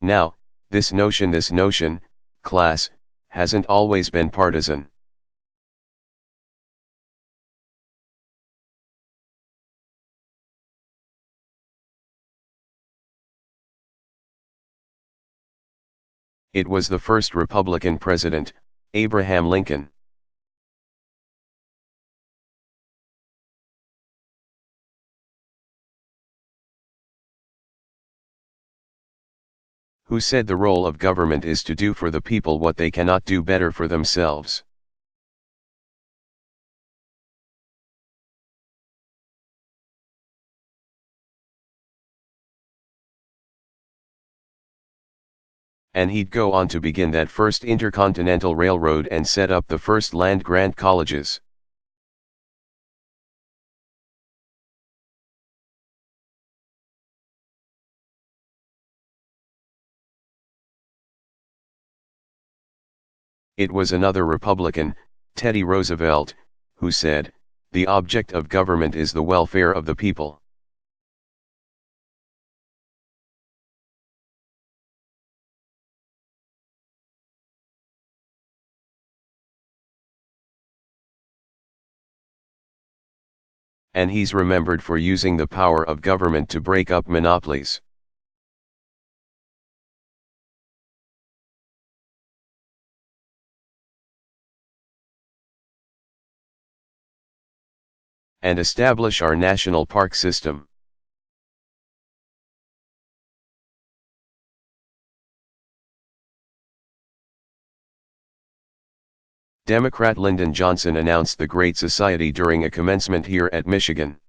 Now, this notion, class, hasn't always been partisan. It was the first Republican president, Abraham Lincoln, who said the role of government is to do for the people what they cannot do better for themselves. And he'd go on to begin that first intercontinental railroad and set up the first land-grant colleges. It was another Republican, Teddy Roosevelt, who said, "The object of government is the welfare of the people." And he's remembered for using the power of government to break up monopolies. And establish our national park system. Democrat Lyndon Johnson announced the Great Society during a commencement here at Michigan.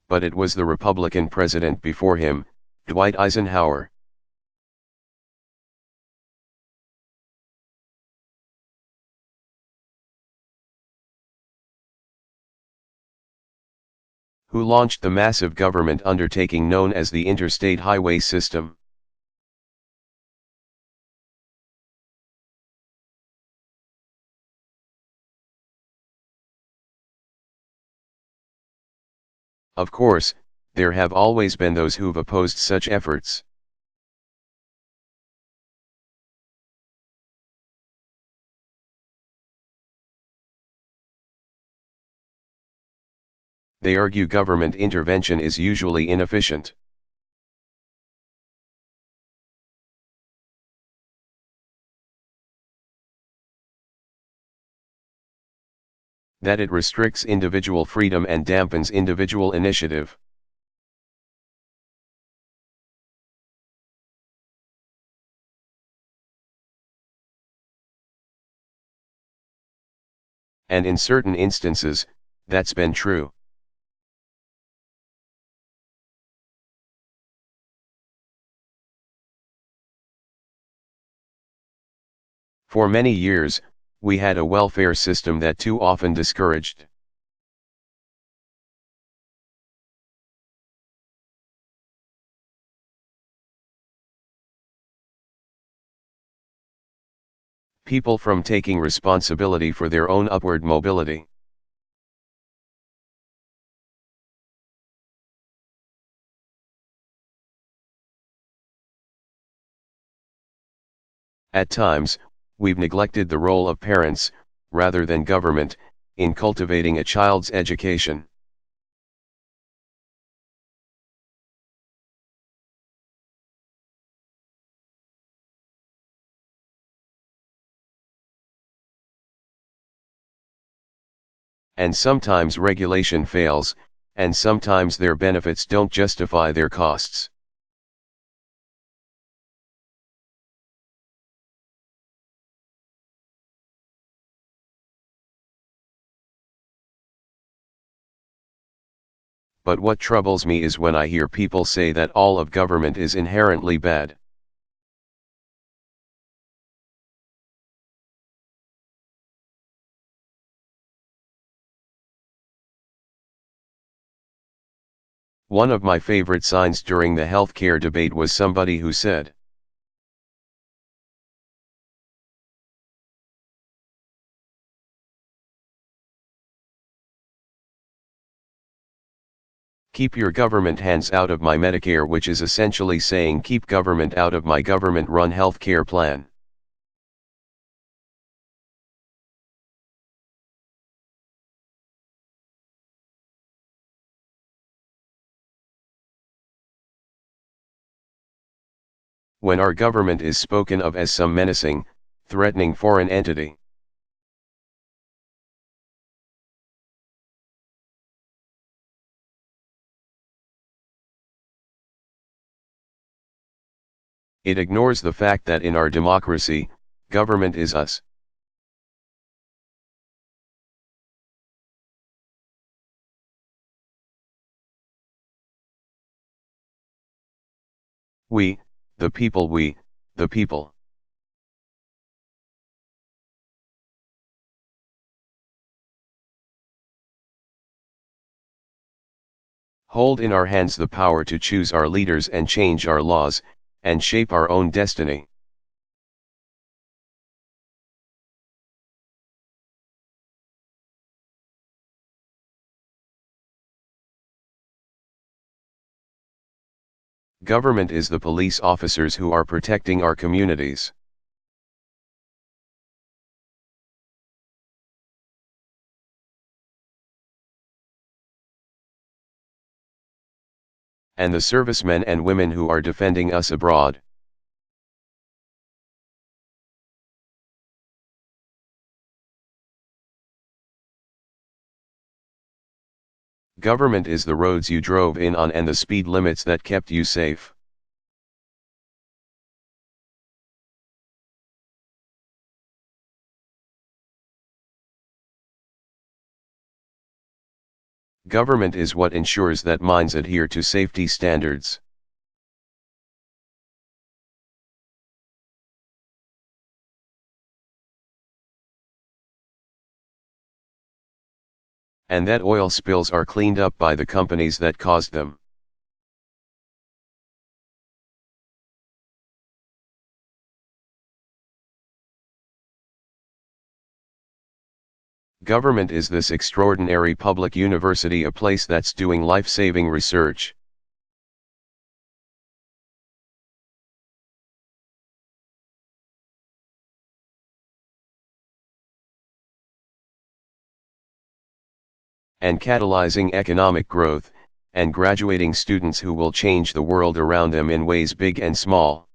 But it was the Republican president before him, Dwight Eisenhower, who launched the massive government undertaking known as the Interstate Highway System. Of course, there have always been those who've opposed such efforts. They argue government intervention is usually inefficient. That it restricts individual freedom and dampens individual initiative. And in certain instances, that's been true. For many years, we had a welfare system that too often discouraged. People from taking responsibility for their own upward mobility. At times, we've neglected the role of parents, rather than government, in cultivating a child's education. And sometimes regulation fails, and sometimes their benefits don't justify their costs. But what troubles me is when I hear people say that all of government is inherently bad. One of my favorite signs during the healthcare debate was somebody who said, Keep your government hands out of my Medicare, which is essentially saying keep government out of my government-run health care plan. When our government is spoken of as some menacing, threatening foreign entity, it ignores the fact that in our democracy, government is us. We, the people, we, the people. Hold in our hands the power to choose our leaders and change our laws, and shape our own destiny. Government is the police officers who are protecting our communities. And the servicemen and women who are defending us abroad. Government is the roads you drove in on and the speed limits that kept you safe. Government is what ensures that mines adhere to safety standards. And that oil spills are cleaned up by the companies that caused them. Government is this extraordinary public university, a place that's doing life-saving research. And catalyzing economic growth, and graduating students who will change the world around them in ways big and small.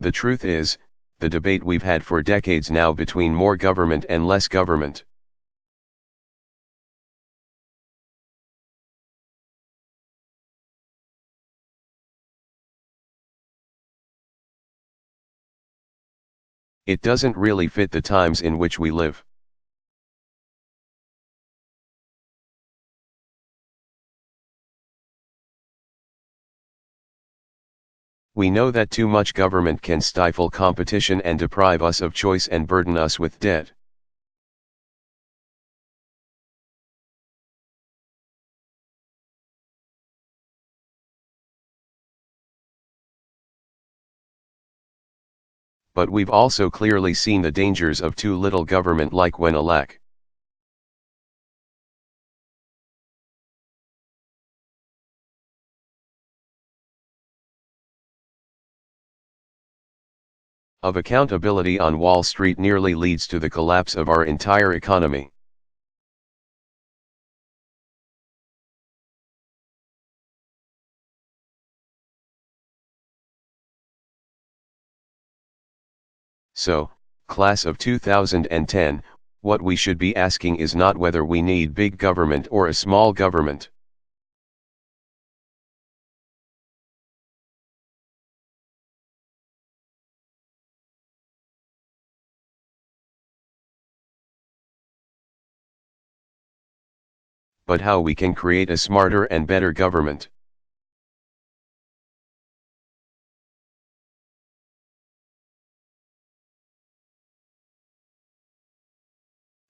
The truth is, the debate we've had for decades now between more government and less government. It doesn't really fit the times in which we live. We know that too much government can stifle competition and deprive us of choice and burden us with debt. But we've also clearly seen the dangers of too little government, like when a lack of accountability on Wall Street nearly leads to the collapse of our entire economy. So, class of 2010, what we should be asking is not whether we need big government or a small government. But how we can create a smarter and better government.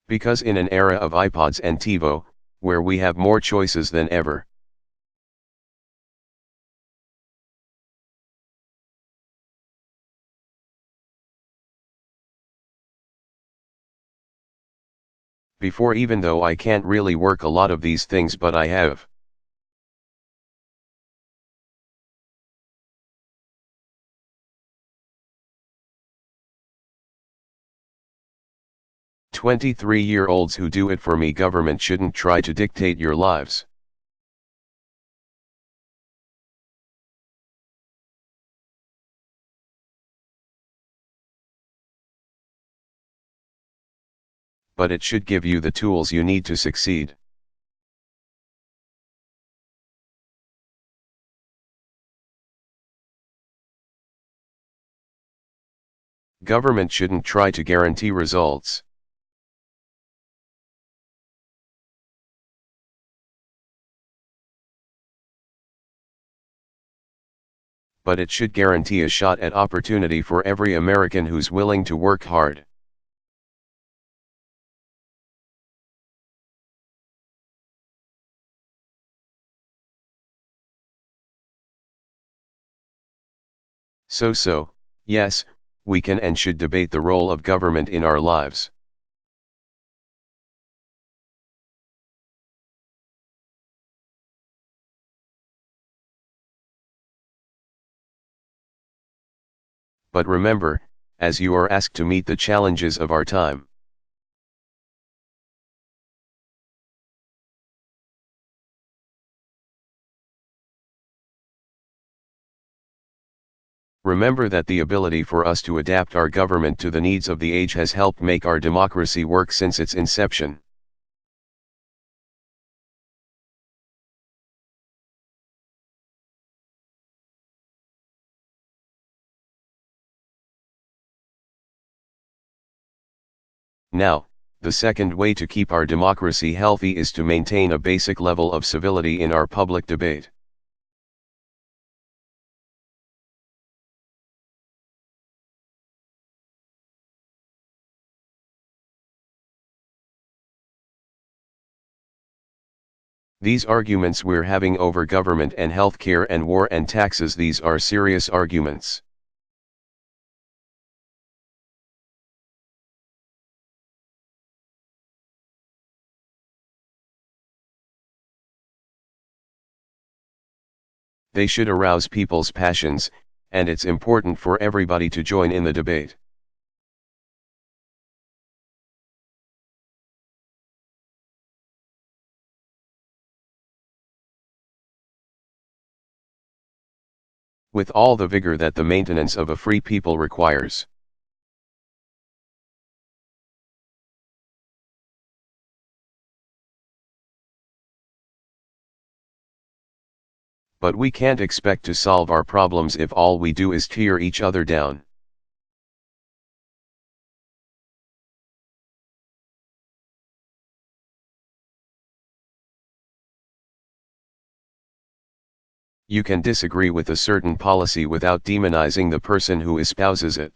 Because in an era of iPods and TiVo, where we have more choices than ever, before, even though I can't really work a lot of these things, but I have. "23-year-olds who do it for me. Government shouldn't try to dictate your lives. But it should give you the tools you need to succeed. Government shouldn't try to guarantee results. But it should guarantee a shot at opportunity for every American who's willing to work hard. So, yes, we can and should debate the role of government in our lives. But remember, as you are asked to meet the challenges of our time. Remember that the ability for us to adapt our government to the needs of the age has helped make our democracy work since its inception. Now, the second way to keep our democracy healthy is to maintain a basic level of civility in our public debate. These arguments we're having over government and healthcare and war and taxes, these are serious arguments. They should arouse people's passions, and it's important for everybody to join in the debate. With all the vigor that the maintenance of a free people requires. But we can't expect to solve our problems if all we do is tear each other down. You can disagree with a certain policy without demonizing the person who espouses it.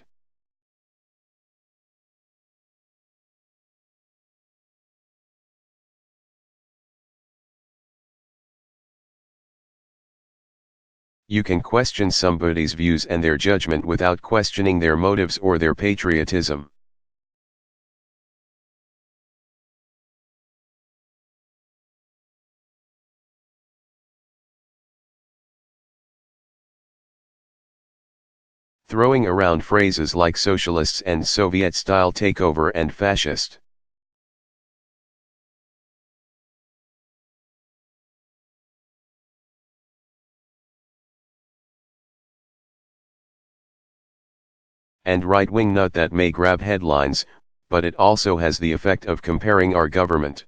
You can question somebody's views and their judgment without questioning their motives or their patriotism. Throwing around phrases like socialists and Soviet-style takeover and fascist. And right-wing nut that may grab headlines, but it also has the effect of comparing our government.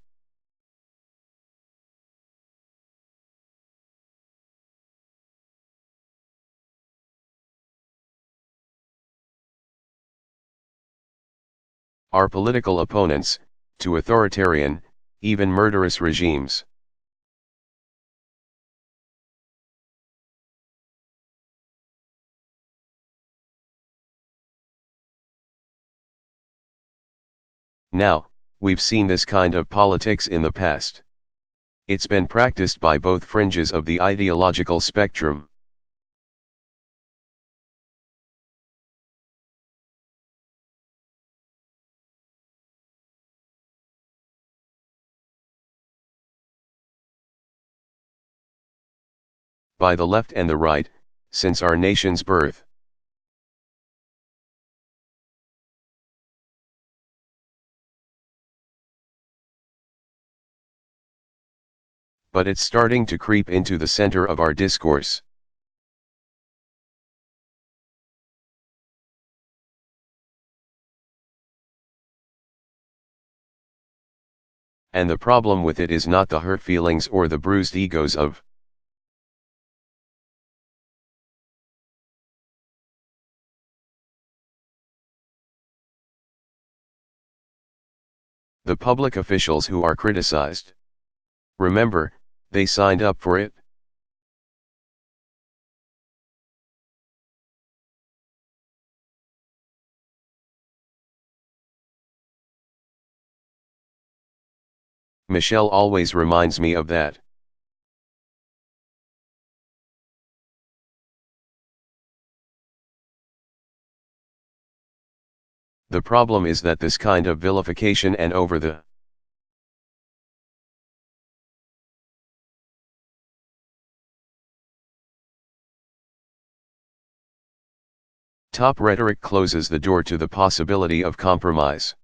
Our political opponents, to authoritarian, even murderous regimes. Now, we've seen this kind of politics in the past. It's been practiced by both fringes of the ideological spectrum. by the left and the right, since our nation's birth. But it's starting to creep into the center of our discourse. And the problem with it is not the hurt feelings or the bruised egos of the public officials who are criticized. Remember, they signed up for it. Michelle always reminds me of that. The problem is that this kind of vilification and over the top rhetoric closes the door to the possibility of compromise.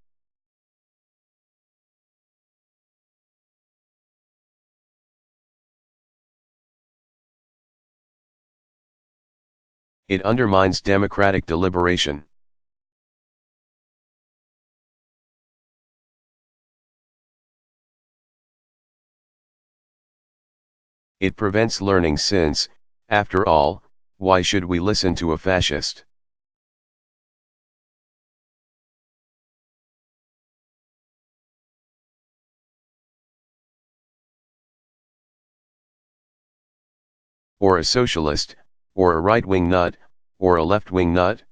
It undermines democratic deliberation. It prevents learning since, after all, why should we listen to a fascist? Or a socialist, or a right-wing nut, or a left-wing nut?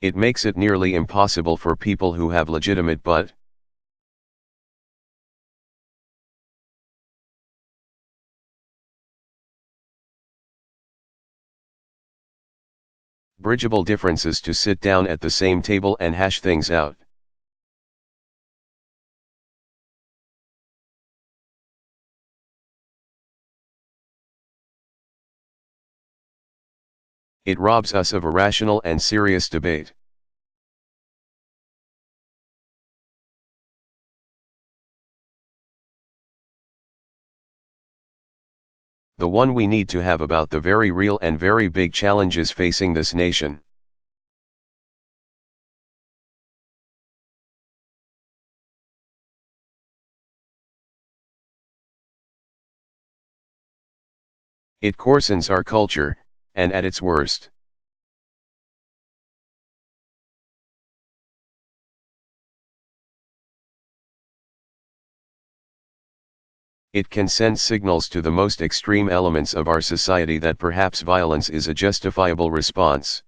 It makes it nearly impossible for people who have legitimate but bridgeable differences to sit down at the same table and hash things out. It robs us of a rational and serious debate. The one we need to have about the very real and very big challenges facing this nation. It coarsens our culture, and at its worst. It can send signals to the most extreme elements of our society that perhaps violence is a justifiable response.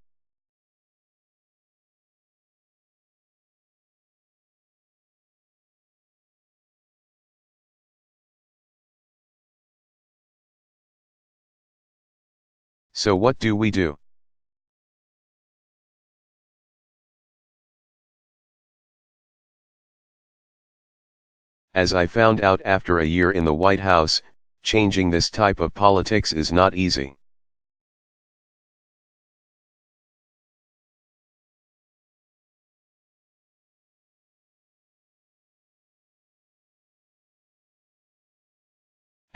So what do we do? As I found out after a year in the White House, changing this type of politics is not easy.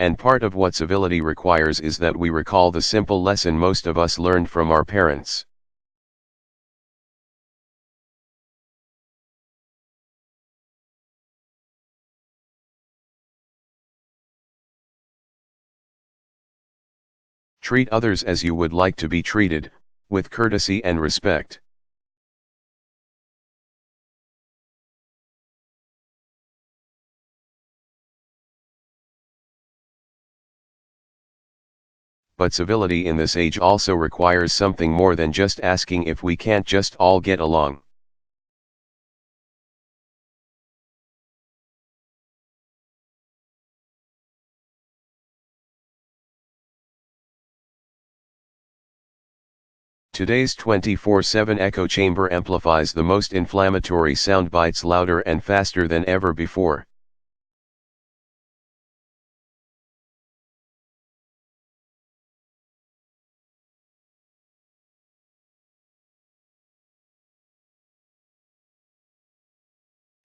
And part of what civility requires is that we recall the simple lesson most of us learned from our parents. Treat others as you would like to be treated, with courtesy and respect. But civility in this age also requires something more than just asking if we can't just all get along. Today's 24/7 echo chamber amplifies the most inflammatory sound bites louder and faster than ever before.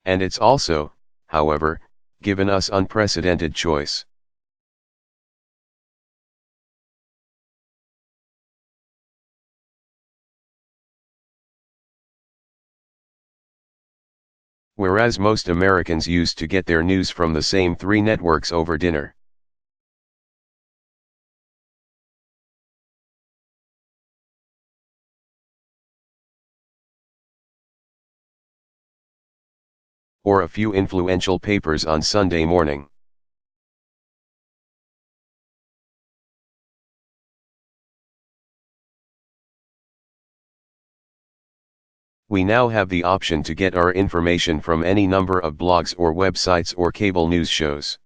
And it's also, however, given us unprecedented choice. Whereas most Americans used to get their news from the same 3 networks over dinner. Or a few influential papers on Sunday morning. We now have the option to get our information from any number of blogs or websites or cable news shows.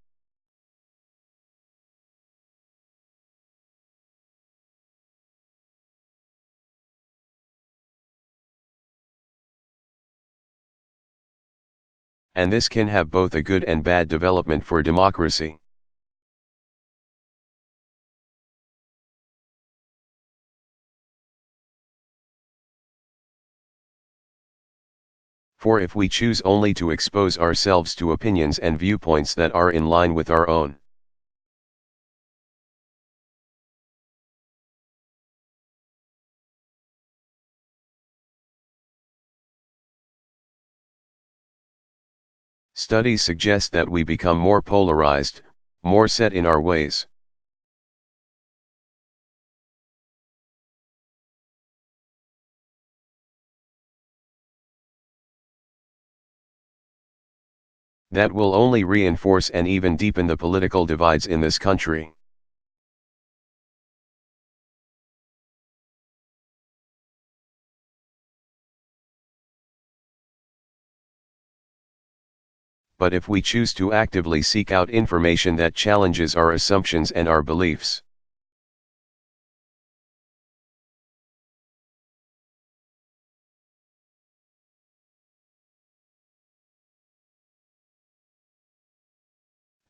And this can have both a good and bad development for democracy. For if we choose only to expose ourselves to opinions and viewpoints that are in line with our own, studies suggest that we become more polarized, more set in our ways. That will only reinforce and even deepen the political divides in this country. But if we choose to actively seek out information that challenges our assumptions and our beliefs,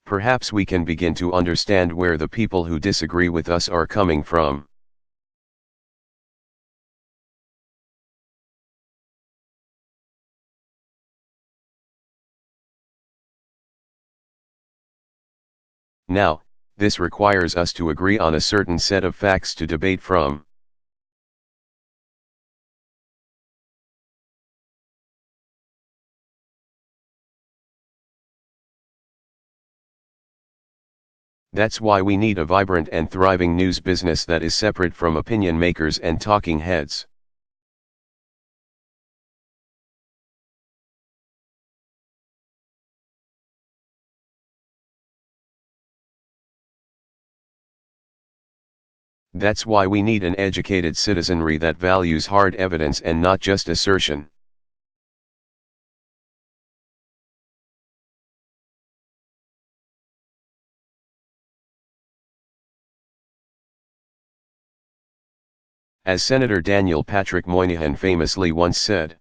perhaps we can begin to understand where the people who disagree with us are coming from. Now, this requires us to agree on a certain set of facts to debate from. That's why we need a vibrant and thriving news business that is separate from opinion makers and talking heads. That's why we need an educated citizenry that values hard evidence and not just assertion. As Senator Daniel Patrick Moynihan famously once said,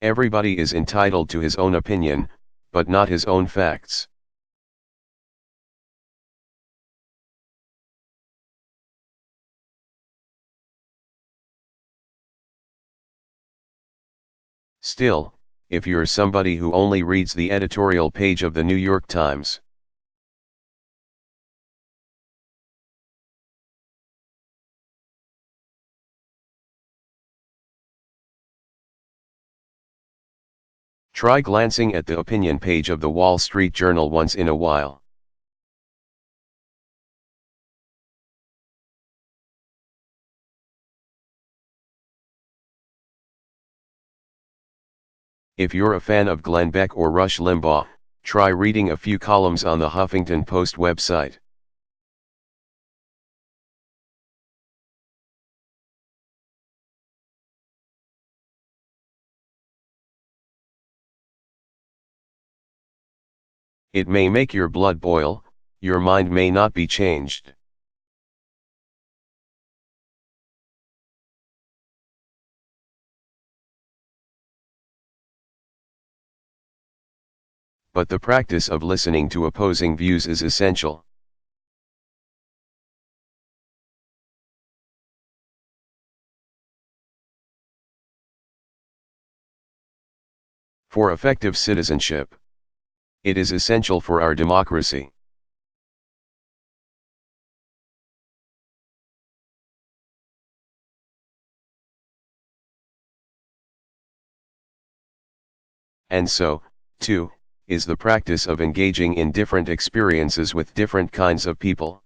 "Everybody is entitled to his own opinion, but not his own facts." Still, if you're somebody who only reads the editorial page of the New York Times, try glancing at the opinion page of the Wall Street Journal once in a while. If you're a fan of Glenn Beck or Rush Limbaugh, try reading a few columns on the Huffington Post website. It may make your blood boil, your mind may not be changed. But the practice of listening to opposing views is essential. For effective citizenship, it is essential for our democracy. And so, too, is the practice of engaging in different experiences with different kinds of people.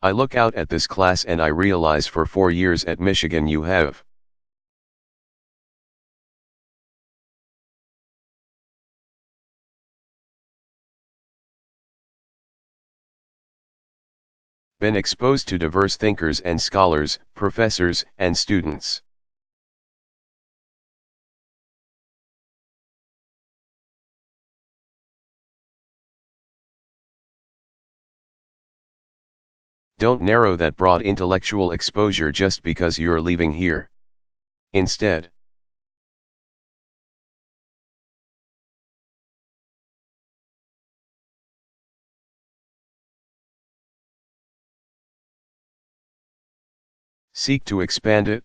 I look out at this class and I realize for 4 years at Michigan you have been exposed to diverse thinkers and scholars, professors and students. Don't narrow that broad intellectual exposure just because you're leaving here. Instead, seek to expand it.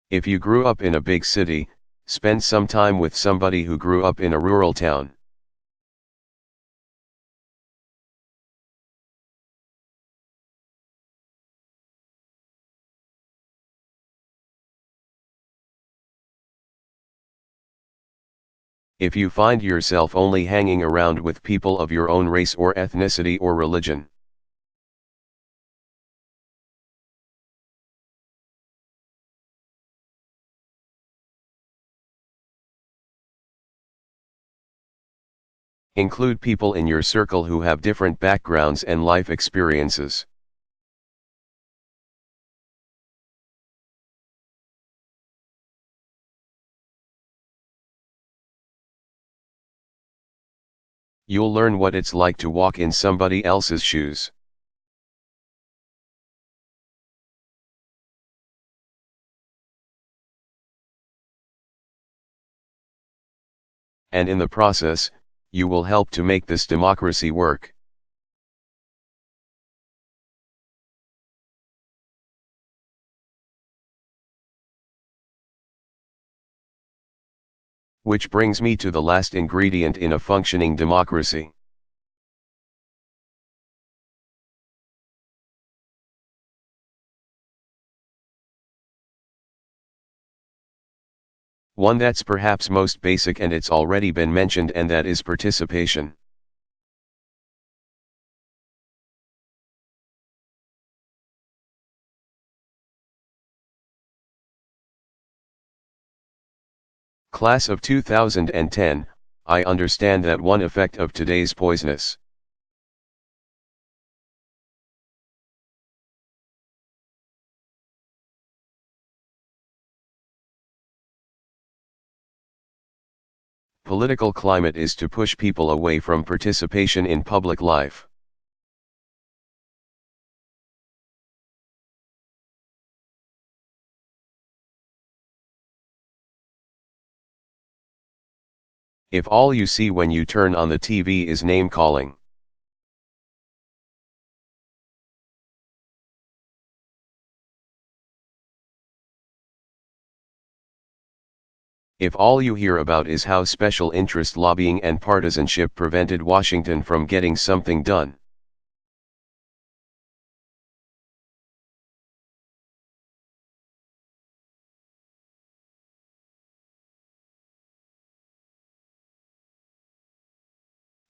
If you grew up in a big city, spend some time with somebody who grew up in a rural town. If you find yourself only hanging around with people of your own race or ethnicity or religion, include people in your circle who have different backgrounds and life experiences. You'll learn what it's like to walk in somebody else's shoes. And in the process, you will help to make this democracy work. Which brings me to the last ingredient in a functioning democracy. One that's perhaps most basic, and it's already been mentioned, and that is participation. Class of 2010, I understand that one effect of today's poisonous political climate is to push people away from participation in public life. If all you see when you turn on the TV is name-calling, if all you hear about is how special interest lobbying and partisanship prevented Washington from getting something done,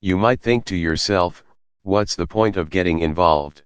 you might think to yourself, what's the point of getting involved?